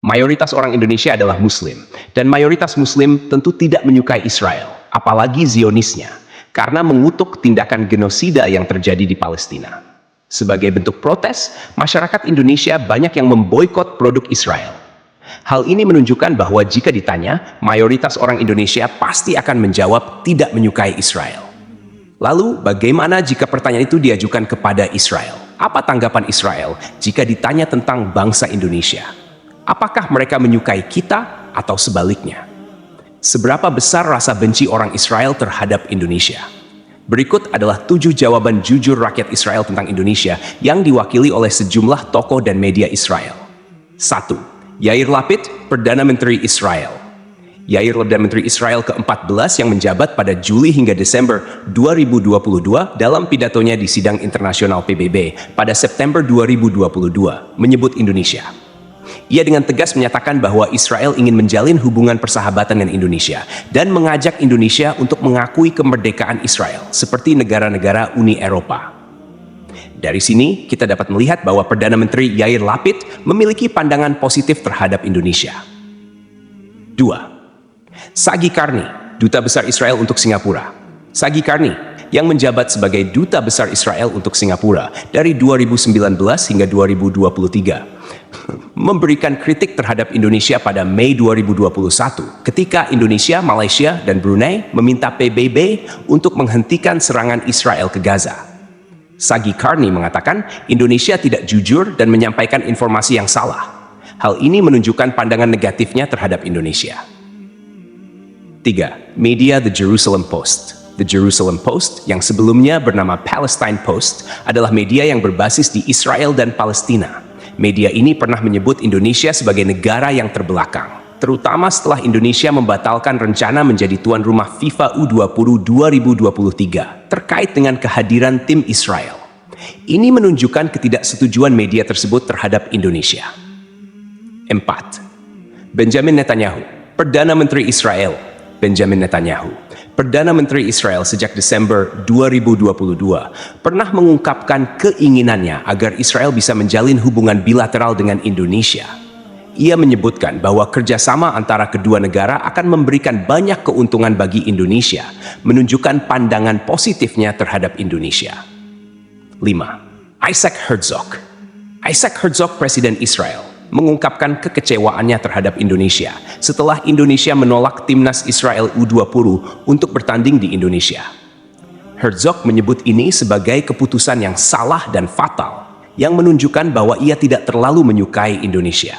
mayoritas orang Indonesia adalah Muslim, dan mayoritas Muslim tentu tidak menyukai Israel, apalagi Zionisnya, karena mengutuk tindakan genosida yang terjadi di Palestina. Sebagai bentuk protes, masyarakat Indonesia banyak yang memboikot produk Israel. Hal ini menunjukkan bahwa jika ditanya, mayoritas orang Indonesia pasti akan menjawab tidak menyukai Israel. Lalu, bagaimana jika pertanyaan itu diajukan kepada Israel? Apa tanggapan Israel jika ditanya tentang bangsa Indonesia? Apakah mereka menyukai kita atau sebaliknya? Seberapa besar rasa benci orang Israel terhadap Indonesia? Berikut adalah 7 jawaban jujur rakyat Israel tentang Indonesia yang diwakili oleh sejumlah tokoh dan media Israel. 1. Yair Lapid, Perdana Menteri Israel. Yair Perdana Menteri Israel ke-14 yang menjabat pada Juli hingga Desember 2022 dalam pidatonya di sidang internasional PBB pada September 2022 menyebut Indonesia. Ia dengan tegas menyatakan bahwa Israel ingin menjalin hubungan persahabatan dengan Indonesia dan mengajak Indonesia untuk mengakui kemerdekaan Israel seperti negara-negara Uni Eropa. Dari sini, kita dapat melihat bahwa Perdana Menteri Yair Lapid memiliki pandangan positif terhadap Indonesia. 2. Sagi Karni, Duta Besar Israel untuk Singapura. Sagi Karni, yang menjabat sebagai Duta Besar Israel untuk Singapura dari 2019 hingga 2023, memberikan kritik terhadap Indonesia pada Mei 2021 ketika Indonesia, Malaysia, dan Brunei meminta PBB untuk menghentikan serangan Israel ke Gaza. Sagi Karni mengatakan Indonesia tidak jujur dan menyampaikan informasi yang salah. Hal ini menunjukkan pandangan negatifnya terhadap Indonesia. 3. Media The Jerusalem Post. The Jerusalem Post, yang sebelumnya bernama Palestine Post, adalah media yang berbasis di Israel dan Palestina. Media ini pernah menyebut Indonesia sebagai negara yang terbelakang, terutama setelah Indonesia membatalkan rencana menjadi tuan rumah FIFA U20 2023 terkait dengan kehadiran tim Israel. Ini menunjukkan ketidaksetujuan media tersebut terhadap Indonesia. 4. Benjamin Netanyahu, Perdana Menteri Israel. Benjamin Netanyahu, Perdana Menteri Israel sejak Desember 2022, pernah mengungkapkan keinginannya agar Israel bisa menjalin hubungan bilateral dengan Indonesia. Ia menyebutkan bahwa kerjasama antara kedua negara akan memberikan banyak keuntungan bagi Indonesia, menunjukkan pandangan positifnya terhadap Indonesia. 5. Isaac Herzog. Isaac Herzog, Presiden Israel, mengungkapkan kekecewaannya terhadap Indonesia setelah Indonesia menolak timnas Israel U20 untuk bertanding di Indonesia. Herzog menyebut ini sebagai keputusan yang salah dan fatal, yang menunjukkan bahwa ia tidak terlalu menyukai Indonesia.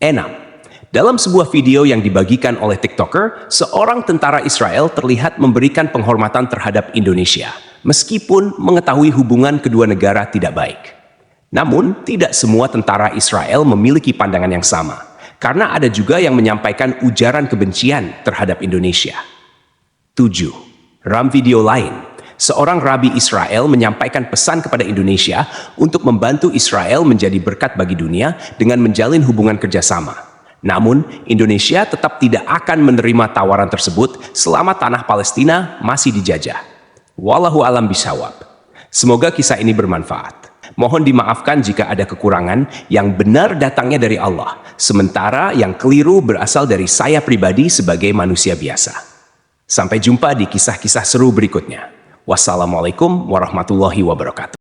6. Dalam sebuah video yang dibagikan oleh TikToker, seorang tentara Israel terlihat memberikan penghormatan terhadap Indonesia, meskipun mengetahui hubungan kedua negara tidak baik. Namun, tidak semua tentara Israel memiliki pandangan yang sama, karena ada juga yang menyampaikan ujaran kebencian terhadap Indonesia. 7. Dalam video lain, seorang rabi Israel menyampaikan pesan kepada Indonesia untuk membantu Israel menjadi berkat bagi dunia dengan menjalin hubungan kerjasama. Namun, Indonesia tetap tidak akan menerima tawaran tersebut selama tanah Palestina masih dijajah. Wallahu alam bisawab. Semoga kisah ini bermanfaat. Mohon dimaafkan jika ada kekurangan, yang benar datangnya dari Allah, sementara yang keliru berasal dari saya pribadi sebagai manusia biasa. Sampai jumpa di kisah-kisah seru berikutnya. Wassalamualaikum warahmatullahi wabarakatuh.